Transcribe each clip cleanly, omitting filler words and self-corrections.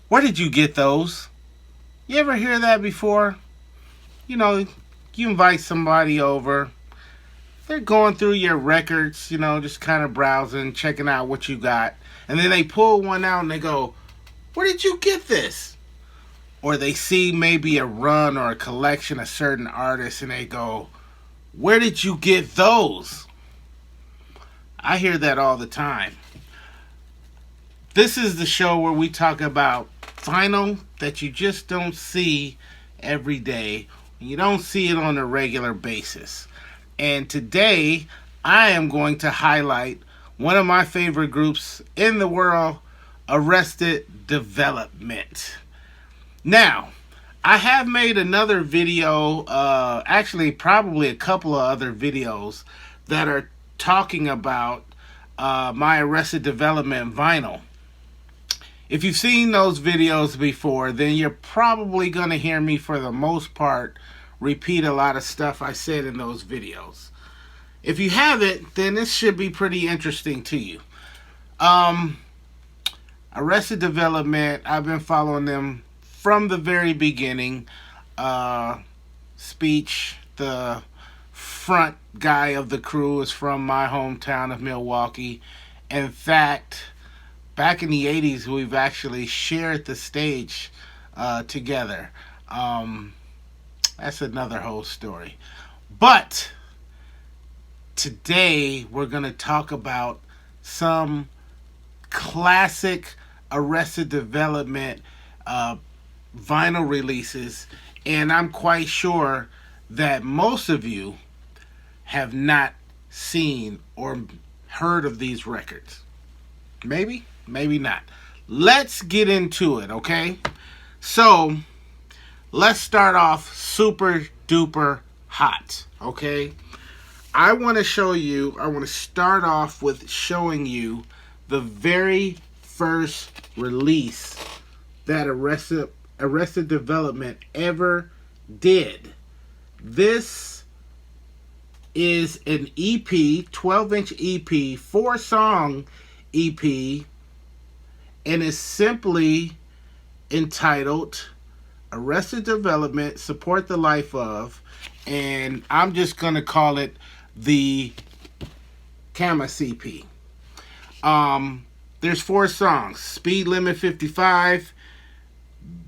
Where did you get those? You ever hear that before? You know, you invite somebody over. They're going through your records, just kind of browsing, checking out what you got. And then they pull one out and they go, "Where did you get this?" Or they see maybe a run or a collection of certain artists and they go, "Where did you get those?" I hear that all the time. This is the show where we talk about vinyl that you just don't see every day. You don't see it on a regular basis. And today, I am going to highlight one of my favorite groups in the world, Arrested Development. Now, I have made another video, actually, probably a couple of other videos that are talking about my Arrested Development vinyl. If you've seen those videos before, then you're probably going to hear me, for the most part, repeat a lot of stuff I said in those videos. If you haven't, then this should be pretty interesting to you. Arrested Development, I've been following them from the very beginning. Speech, the front guy of the crew, is from my hometown of Milwaukee. In fact, back in the 80s, we've actually shared the stage together. That's another whole story. But today, we're going to talk about some classic Arrested Development vinyl releases. And I'm quite sure that most of you have not seen or heard of these records. Maybe, maybe not. Let's get into it, okay? So, let's start off super duper hot, okay? I want to start off with showing you the very first release that Arrested Development ever did. This is an EP, 12-inch EP, 4-song EP, and is simply entitled Arrested Development, Support the Life of, and I'm just going to call it the Kama CP. There's 4 songs: Speed Limit 55,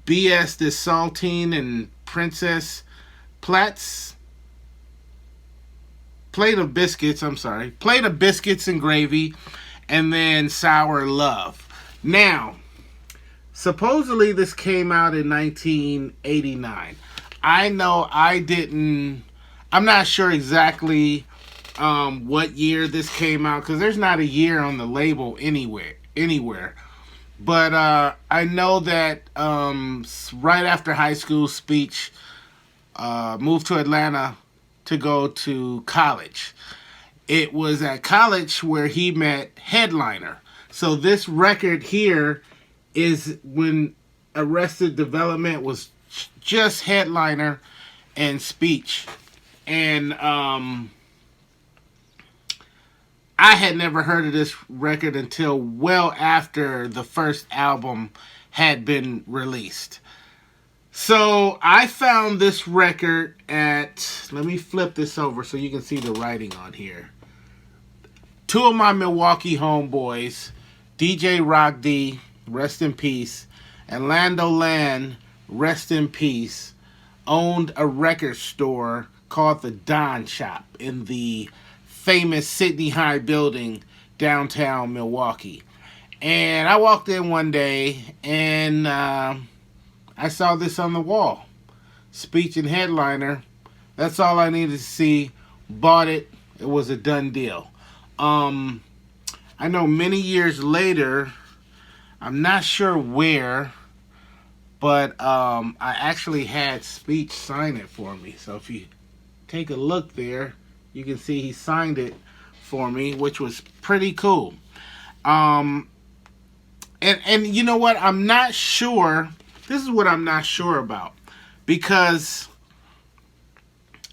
BS This Saltine and Princess, Plate of Biscuits and Gravy, and then Sour Love. Now, supposedly this came out in 1989. I'm not sure exactly what year this came out, because there's not a year on the label anywhere. But I know that right after high school, Speech moved to Atlanta to go to college. It was at college where he met Headliner. So this record here is when Arrested Development was just Headliner and Speech. And I had never heard of this record until well after the first album had been released. So I found this record at, let me flip this over so you can see the writing on here. 2 of my Milwaukee homeboys, DJ Rock D, rest in peace, and Lando Land, rest in peace, owned a record store called the Don Shop in the famous Sydney High building downtown Milwaukee. And I walked in one day and I saw this on the wall. Speech and Headliner. That's all I needed to see. Bought it. It was a done deal. I know many years later, I'm not sure where, but I actually had Speech sign it for me. So if you take a look there, you can see he signed it for me, which was pretty cool. And you know what? I'm not sure. This is what I'm not sure about, because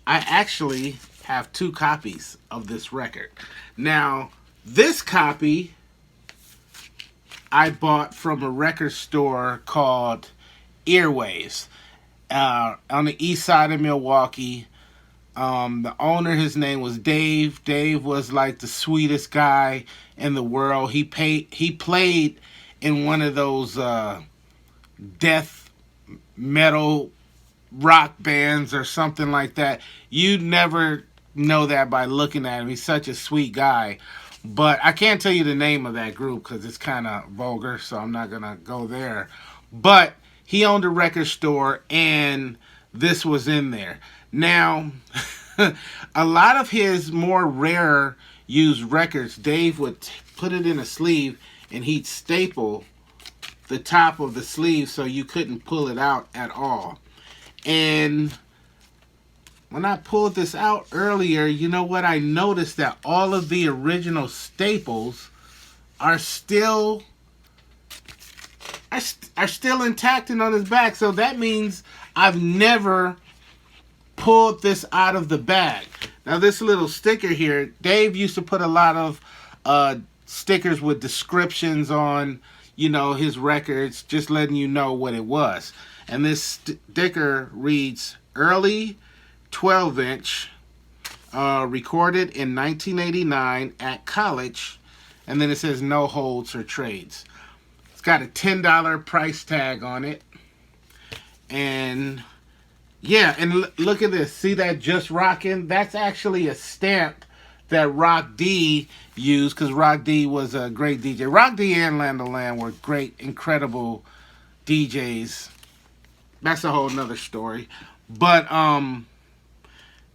I actually have 2 copies of this record. Now, this copy I bought from a record store called Earwaves on the east side of Milwaukee. The owner, his name was Dave. Dave was like the sweetest guy in the world. He played in one of those death metal rock bands or something like that. You'd never know that by looking at him. He's such a sweet guy. But I can't tell you the name of that group because it's kind of vulgar, so I'm not going to go there. But he owned a record store, and this was in there. Now, a lot of his more rare used records, Dave would put it in a sleeve, and he'd staple the top of the sleeve so you couldn't pull it out at all. And when I pulled this out earlier, you know what? I noticed that all of the original staples are still are still intact and on his back. So that means I've never pulled this out of the bag. Now this little sticker here, Dave used to put a lot of stickers with descriptions on, you know, his records, just letting you know what it was. And this sticker reads, early 12-inch, recorded in 1989 at college, and then it says no holds or trades. It's got a $10 price tag on it. And yeah, and look at this. See that Just Rockin'? That's actually a stamp that Rock D used, because Rock D was a great DJ. Rock D and Lando Land were great, incredible DJs. That's a whole nother story. But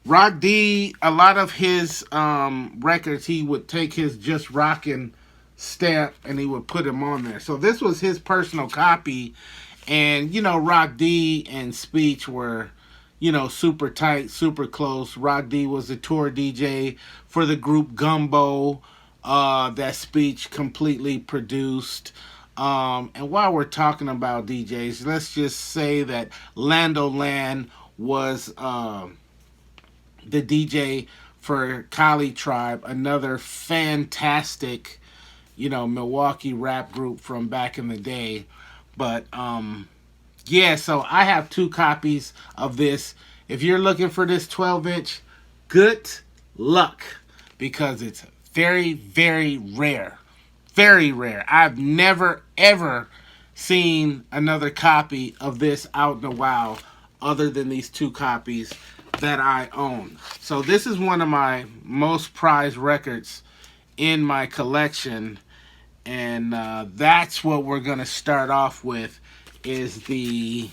Rock D, a lot of his records, he would take his Just Rockin' stamp and he would put him on there. So this was his personal copy. And, you know, Rock D and Speech were, you know, super tight, super close. Rock D was the tour DJ for the group Gumbo that Speech completely produced. And while we're talking about DJs, let's just say that Lando Land was the DJ for Kali Tribe, another fantastic, you know, Milwaukee rap group from back in the day. But yeah, so I have 2 copies of this. If you're looking for this 12-inch, good luck, because it's very, very rare. Very rare. I've never, ever seen another copy of this out in the wild other than these 2 copies that I own. So this is one of my most prized records in my collection. And that's what we're going to start off with, is the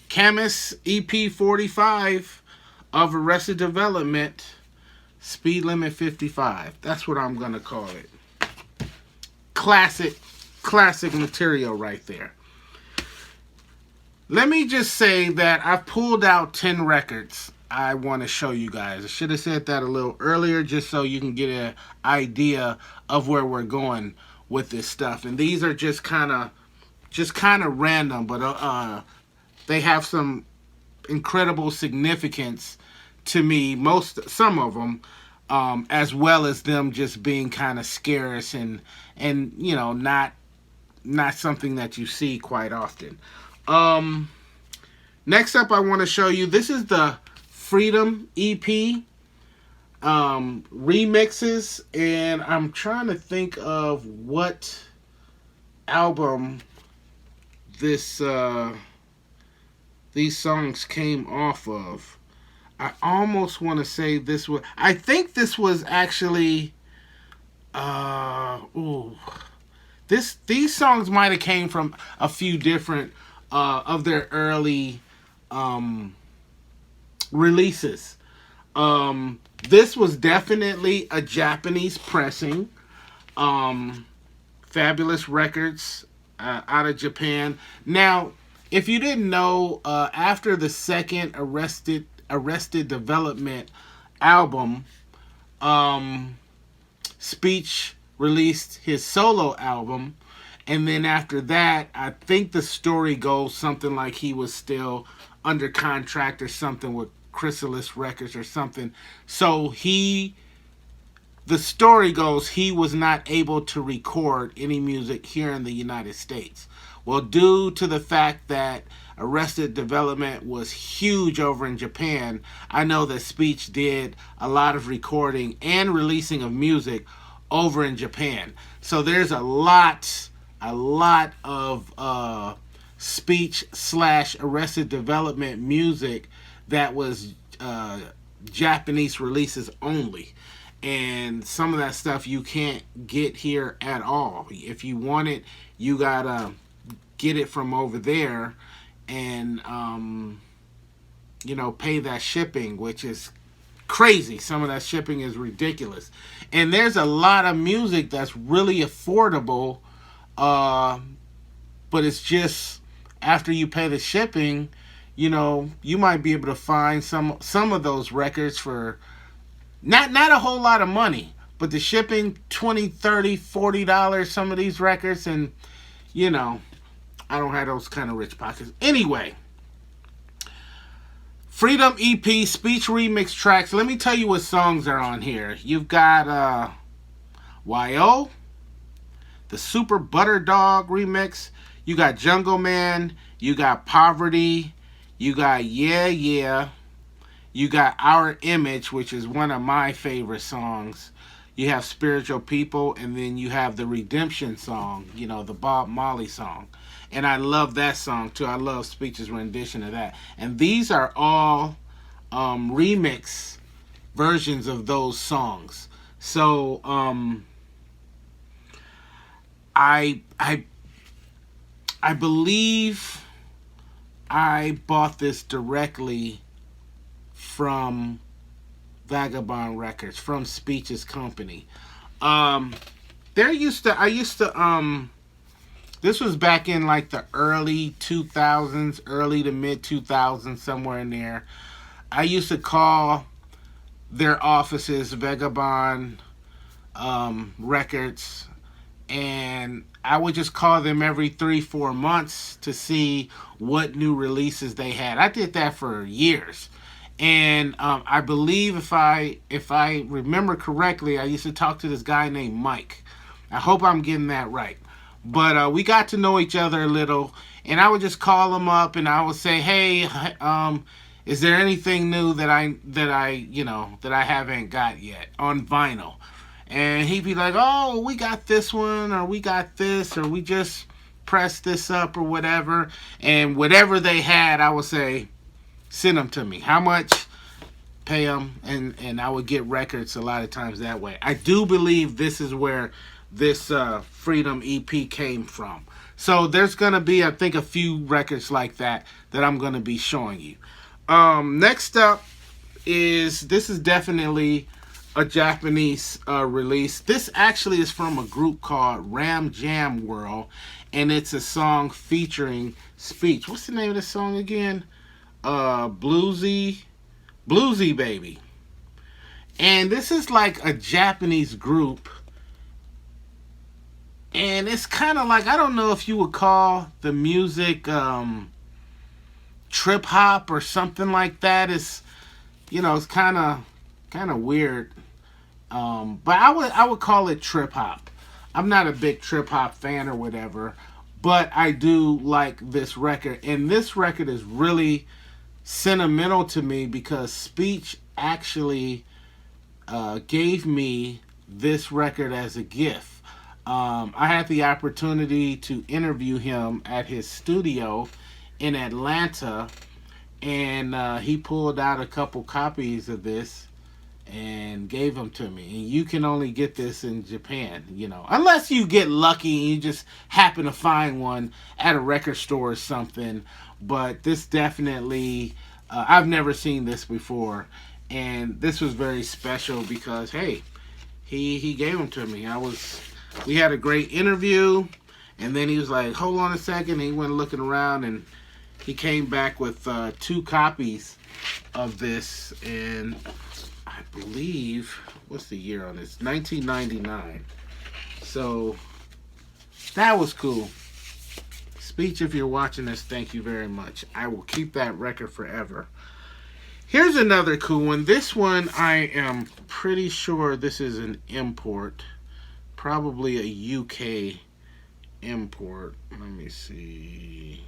Chemist EP 45 of Arrested Development, Speed Limit 55. That's what I'm going to call it. Classic material right there. Let me just say that I've pulled out 10 records I want to show you guys. I should have said that a little earlier, just so you can get an idea of where we're going with this stuff. And these are just kind of random, but they have some incredible significance to me. Some of them, as well as them just being kind of scarce and you know, not something that you see quite often. Next up, I want to show you, this is the Freedom EP remixes, and I'm trying to think of what album these songs came off of. I almost want to say this was, I think this was actually these songs might have came from a few different of their early releases. This was definitely a Japanese pressing. Fabulous Records out of Japan. Now, if you didn't know, after the second Arrested Development album, Speech released his solo album, and then after that, I think the story goes something like he was still under contract or something with Chrysalis Records or something. So the story goes he was not able to record any music here in the United States. Well, due to the fact that Arrested Development was huge over in Japan, I know that Speech did a lot of recording and releasing of music over in Japan. So there's a lot of Speech slash Arrested Development music that was Japanese releases only. And some of that stuff you can't get here at all. If you want it, you gotta get it from over there and pay that shipping, which is crazy. Some of that shipping is ridiculous. And there's a lot of music that's really affordable, but it's just after you pay the shipping, you might be able to find some of those records for not a whole lot of money, but the shipping $20, $30, $40 some of these records, and I don't have those kind of rich pockets. Anyway, Freedom EP, Speech remix tracks. Let me tell you what songs are on here. You've got YO, the Super Butter Dog remix. You got Jungle Man. You got Poverty. You got Yeah Yeah. You got Our Image, which is one of my favorite songs. You have Spiritual People, and then you have the Redemption song, the Bob Marley song. And I love that song too. I love Speech's rendition of that. And these are all remix versions of those songs. So I believe I bought this directly from Vagabond Records, from Speech's company. This was back in like the early 2000s, early to mid 2000s, somewhere in there. I used to call their offices, Vagabond Records, and I would just call them every 3-4 months to see what new releases they had. I did that for years. And I believe if I remember correctly, I used to talk to this guy named Mike. I hope I'm getting that right. But we got to know each other a little, and I would just call him up and I would say, "Hey, is there anything new that I haven't got yet on vinyl?" And he'd be like, "Oh, we got this one, or we got this, or we just pressed this up, or whatever." And whatever they had, I would say, "Send them to me. How much?" Pay them, and I would get records a lot of times that way. I do believe this is where this Freedom EP came from. So there's going to be, I think, a few records like that I'm going to be showing you. Next up this is definitely a Japanese release. This actually is from a group called Ram Jam World, and it's a song featuring Speech. What's the name of the song again? Bluesy Baby. And this is like a Japanese group, and it's kind of like, I don't know if you would call the music trip hop or something like that. It's it's kind of weird, but I would call it trip hop. I'm not a big trip hop fan or whatever, but I do like this record, and this record is really sentimental to me because Speech actually gave me this record as a gift. I had the opportunity to interview him at his studio in Atlanta, and he pulled out a couple copies of this and gave them to me. And you can only get this in Japan, unless you get lucky and you just happen to find one at a record store or something. But this definitely, I've never seen this before, and this was very special because, hey, he gave them to me. We had a great interview, and then he was like, "Hold on a second." And he went looking around, and he came back with 2 copies of this, and I believe, what's the year on this? 1999. So that was cool. Speech, if you're watching this, thank you very much. I will keep that record forever. Here's another cool one. This one I am pretty sure this is an import. Probably a UK import. Let me see.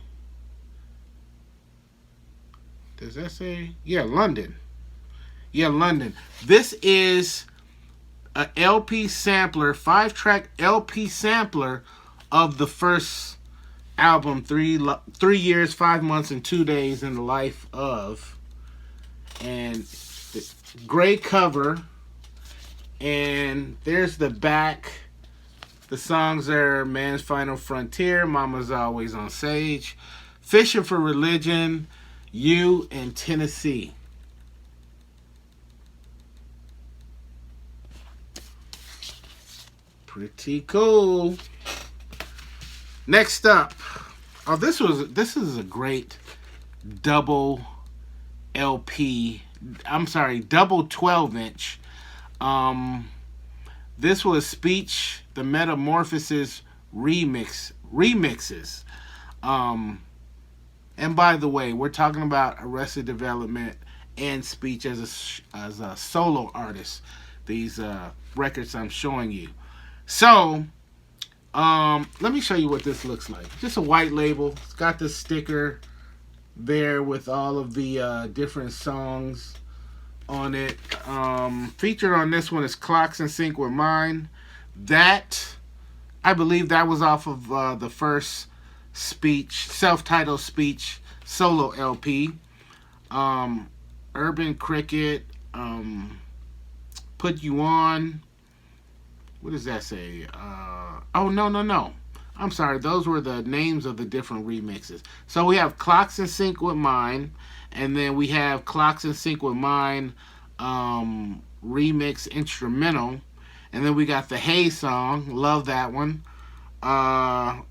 Does that say? Yeah, London. Yeah, London. This is a LP sampler, 5-track LP sampler of the first album, 3 years, 5 months, and 2 days in the life of. And the gray cover. And there's the back. The songs are Man's Final Frontier, Mama's Always on Sage, Fishing for Religion, You, and Tennessee. Pretty cool. Next up. Oh, this is a great double LP. I'm sorry, double 12-inch. This was Speech, the Metamorphosis remixes. And by the way, we're talking about Arrested Development and Speech as a solo artist. These records I'm showing you. So, let me show you what this looks like. Just a white label. It's got the sticker there with all of the different songs on it. Featured on this one is Clocks in Sync with Mine. That, I believe that was off of the first Speech, self-titled Speech solo LP. Urban Cricket, Put You On. What does that say? Oh, no. I'm sorry. Those were the names of the different remixes. So we have Clocks in Sync with Mine. And then we have Clocks in Sync with Mine remix instrumental. And then we got the Hey song. Love that one.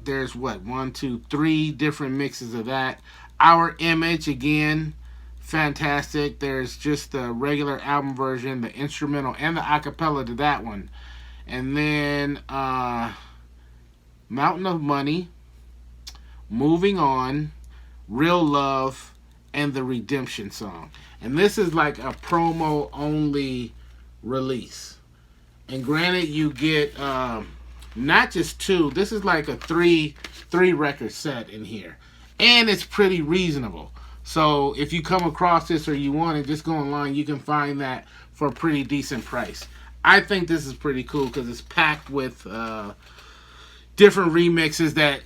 There's what? 1, 2, 3 different mixes of that. Our Image, again. Fantastic. There's just the regular album version, the instrumental, and the acapella to that one. And then Mountain of Money, Moving On, Real Love, and the Redemption song. And this is like a promo only release. And granted, you get not just 2. This is like a three record set in here. And it's pretty reasonable. So if you come across this or you want it, just go online. You can find that for a pretty decent price. I think this is pretty cool because it's packed with different remixes that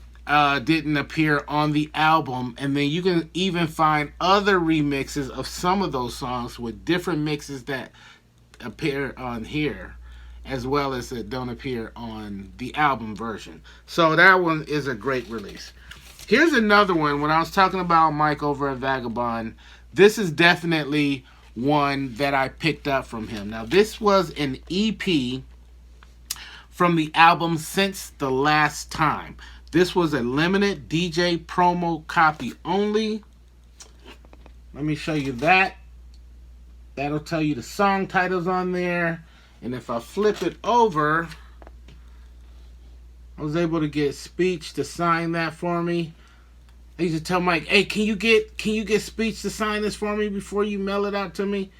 didn't appear on the album. And then you can even find other remixes of some of those songs with different mixes that appear on here, as well as that don't appear on the album version. So that one is a great release. Here's another one. When I was talking about Mike over at Vagabond, this is definitely one that I picked up from him. Now, this was an EP from the album Since the Last Time. This was a limited DJ promo copy only. Let me show you that. That'll tell you the song titles on there. And if I flip it over, I was able to get Speech to sign that for me. I used to tell Mike, "Hey, can you get Speech to sign this for me before you mail it out to me?"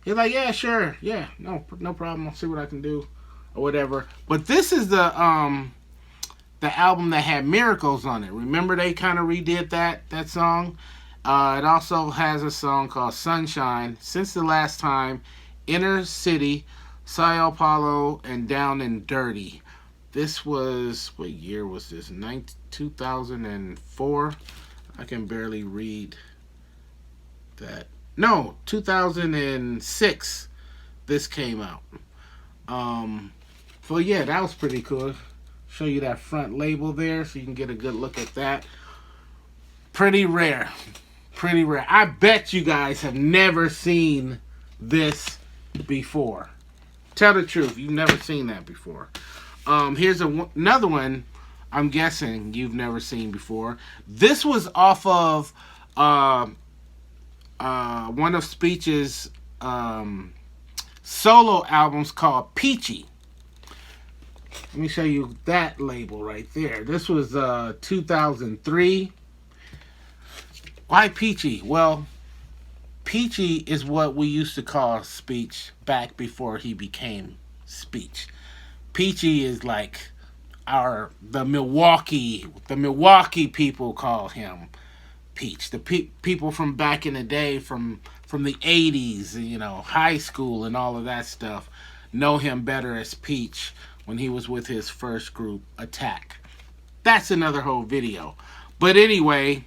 He's like, "Yeah, sure, yeah, no problem. I'll see what I can do, or whatever." But this is the album that had Miracles on it. Remember, they kind of redid that song. It also has a song called Sunshine, Since the Last Time, Inner City, Sao Paulo, and Down and Dirty. This was, what year was this? 2004? I can barely read that. No, 2006 this came out. So yeah, that was pretty cool. Show you that front label there so you can get a good look at that. Pretty rare. I bet you guys have never seen this before. Tell the truth, you've never seen that before. Here's another one I'm guessing you've never seen before. This was off of one of Speech's solo albums called Peachy. Let me show you that label right there. This was 2003. Why Peachy? Well, Peachy is what we used to call Speech back before he became Speech. Peachy is like the Milwaukee people call him Peach. The people from back in the day, from the '80s, high school and all of that stuff, know him better as Peach when he was with his first group, Attack. That's another whole video. But anyway,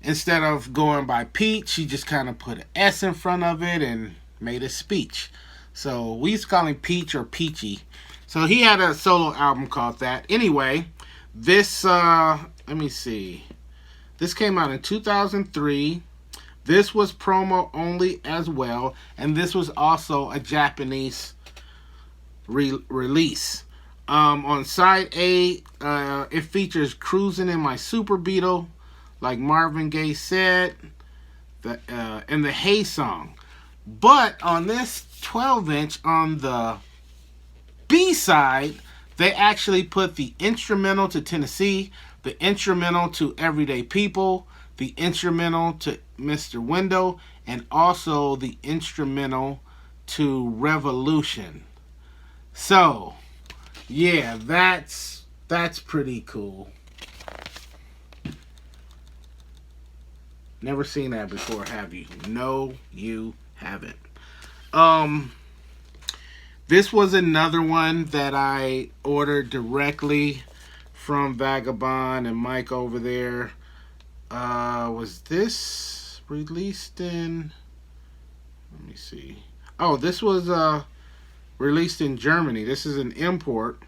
instead of going by Peach, he just kind of put an S in front of it and made a speech. So we used to call him Peach or Peachy. So he had a solo album called that. Anyway, this, let me see. This came out in 2003. This was promo only as well. And this was also a Japanese release. On side A, it features Cruising in My Super Beetle, like Marvin Gaye said, and the Hey song. But on this 12-inch, on the B side, they actually put the instrumental to Tennessee, the instrumental to Everyday People, the instrumental to Mr. Window, and also the instrumental to Revolution. So, yeah, that's pretty cool. Never seen that before, have you? No, you haven't. This was another one that I ordered directly from Vagabond and Mike over there. Was this released in... Let me see. Oh, this was released in Germany. This is an import.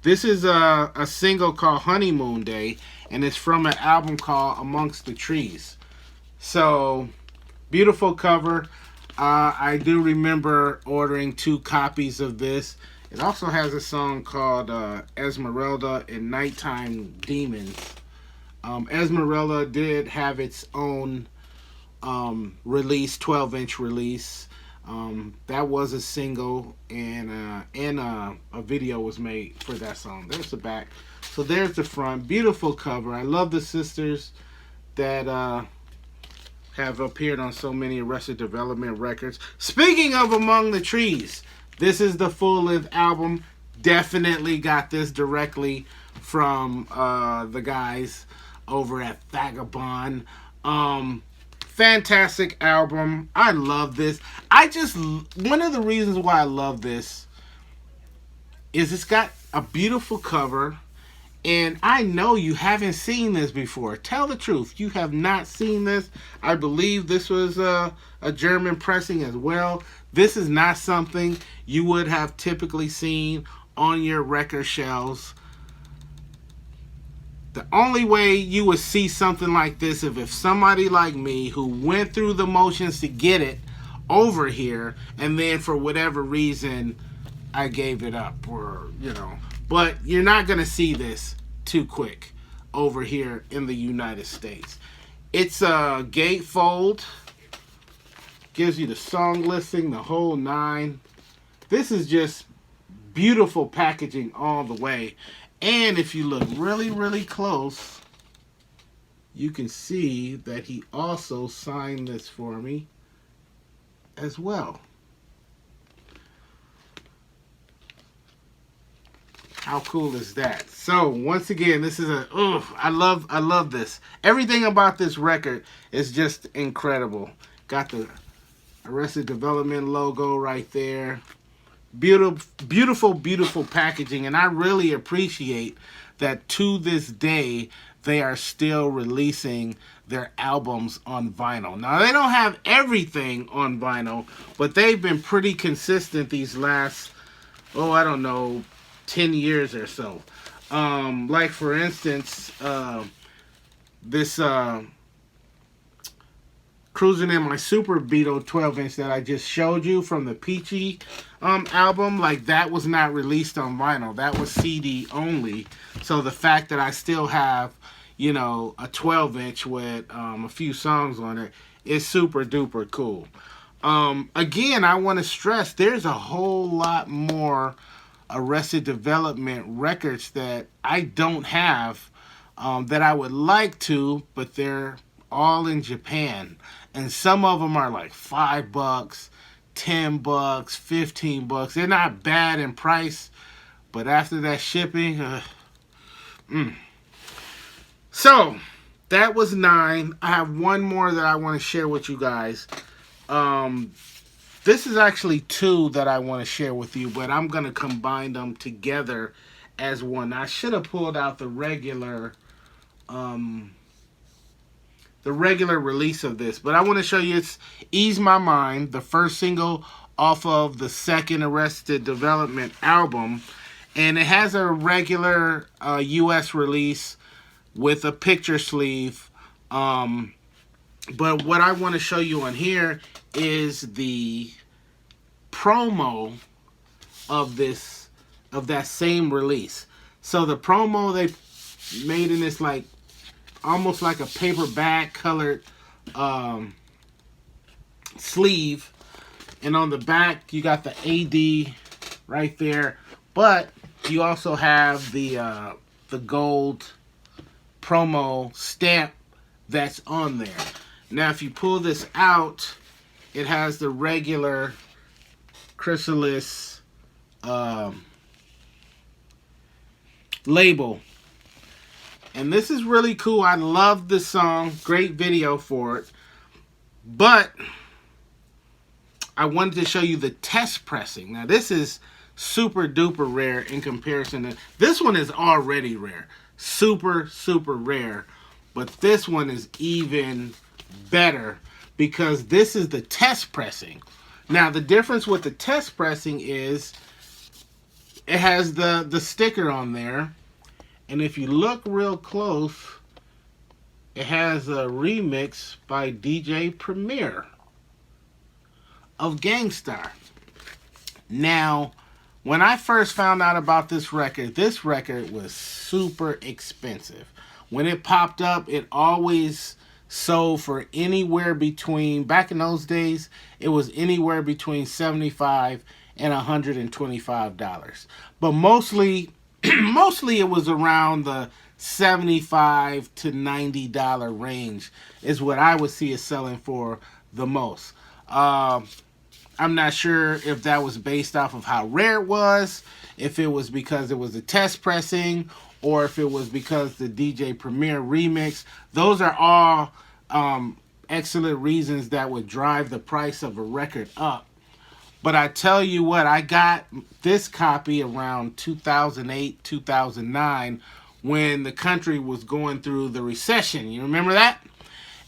This is a single called Honeymoon Day, and it's from an album called Amongst the Trees. So, beautiful cover. I do remember ordering 2 copies of this. It also has a song called Esmeralda and Nighttime Demons. Esmeralda did have its own release, 12-inch release. That was a single, and a video was made for that song. There's the back. So there's the front. Beautiful cover. I love the sisters that have appeared on so many Arrested Development records. Speaking of Among the Trees, this is the full-length album. Definitely got this directly from the guys over at Vagabond. Fantastic album. I love this. One of the reasons why I love this is it's got a beautiful cover. And I know you haven't seen this before. Tell the truth. You have not seen this. I believe this was a German pressing as well. This is not something you would have typically seen on your record shelves. The only way you would see something like this is if somebody like me who went through the motions to get it over here, and then for whatever reason I gave it up, But you're not going to see this too quick over here in the United States. It's a gatefold. Gives you the song listing, the whole 9. This is just beautiful packaging all the way. And if you look really, really close, you can see that he also signed this for me as well. How cool is that? So once again, this is I love this. Everything about this record is just incredible. Got the Arrested Development logo right there. Beautiful, beautiful packaging, and I really appreciate that to this day they are still releasing their albums on vinyl. Now, they don't have everything on vinyl, but they've been pretty consistent these last, 10 years or so. Like, for instance, this Cruising in My Super Beetle 12-inch that I just showed you from the Peachy album, like, that was not released on vinyl. That was CD only. So the fact that I still have, a 12-inch with a few songs on it is super duper cool. Again, I want to stress there's a whole lot more Arrested Development records that I don't have that I would like to, but they're all in Japan. And some of them are like $5, $10, $15. They're not bad in price, but after that shipping, So that was 9. I have one more that I want to share with you guys. This is actually 2 that I want to share with you, but I'm going to combine them together as one. I should have pulled out the regular release of this, but I want to show you. It's Ease My Mind, the first single off of the second Arrested Development album, and it has a regular US release with a picture sleeve. But what I want to show you on here is the promo of that same release. So the promo they made in this like almost like a paperback colored sleeve, and on the back you got the AD right there, but you also have the gold promo stamp that's on there. Now if you pull this out, it has the regular chrysalis label. And this is really cool. I love this song. Great video for it. But I wanted to show you the test pressing. Now this is super duper rare in comparison to this one. Is already rare. Super, super rare. But this one is even better because this is the test pressing. Now the difference with the test pressing is it has the sticker on there. And if you look real close, it has a remix by DJ Premier of Gangstar. Now, when I first found out about this record was super expensive. When it popped up, it always sold for anywhere between, back in those days, it was anywhere between $75 and $125. But mostly it was around the $75 to $90 range is what I would see it selling for the most. I'm not sure if that was based off of how rare it was, if it was because it was a test pressing, or if it was because the DJ Premier remix. Those are all excellent reasons that would drive the price of a record up. But I tell you what, I got this copy around 2008, 2009, when the country was going through the recession. You remember that?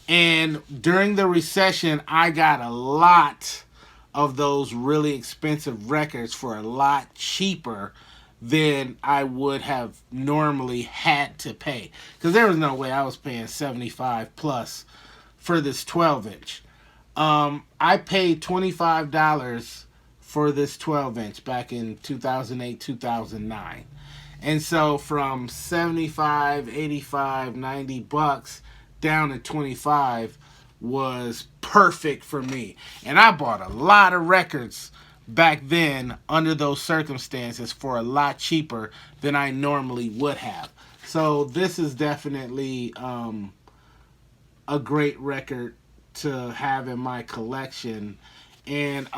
And during the recession, I got a lot of those really expensive records for a lot cheaper than I would have normally had to pay. Because there was no way I was paying $75 plus for this 12-inch. I paid $25 for this 12-inch back in 2008, 2009. And so from 75, 85, 90 bucks down to 25 was perfect for me. And I bought a lot of records back then under those circumstances for a lot cheaper than I normally would have. So this is definitely a great record to have in my collection. And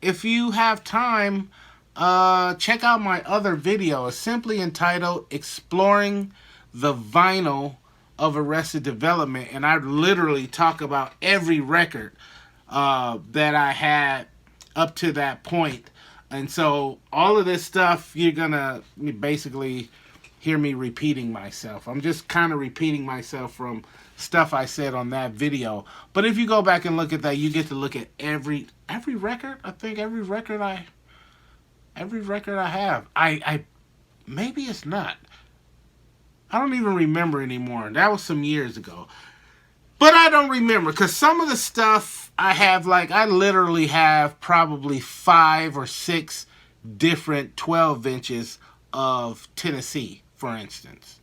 if you have time, check out my other video. It's simply entitled Exploring the Vinyl of Arrested Development, and I literally talk about every record that I had up to that point. And so all of this stuff, you're gonna basically hear me repeating myself. I'm just kind of repeating myself from stuff I said on that video. But if you go back and look at that, you get to look at every record. I think every record I have. I maybe it's not. I don't even remember anymore. That was some years ago. But I don't remember, because some of the stuff I have, like, I literally have probably 5 or 6 different 12 inches of Tennessee, for instance.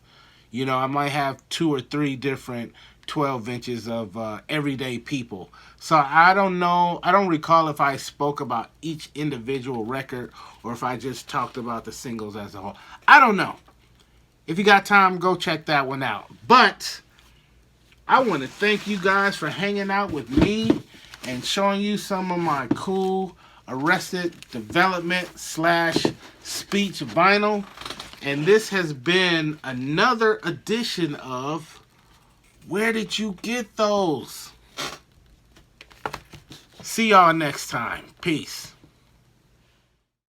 You know, I might have 2 or 3 different 12 inches of Everyday People. So I don't know. I don't recall if I spoke about each individual record or if I just talked about the singles as a whole. I don't know. If you got time, go check that one out. But I want to thank you guys for hanging out with me and showing you some of my cool Arrested Development / speech vinyl. And this has been another edition of Where Did You Get Those? See y'all next time. Peace.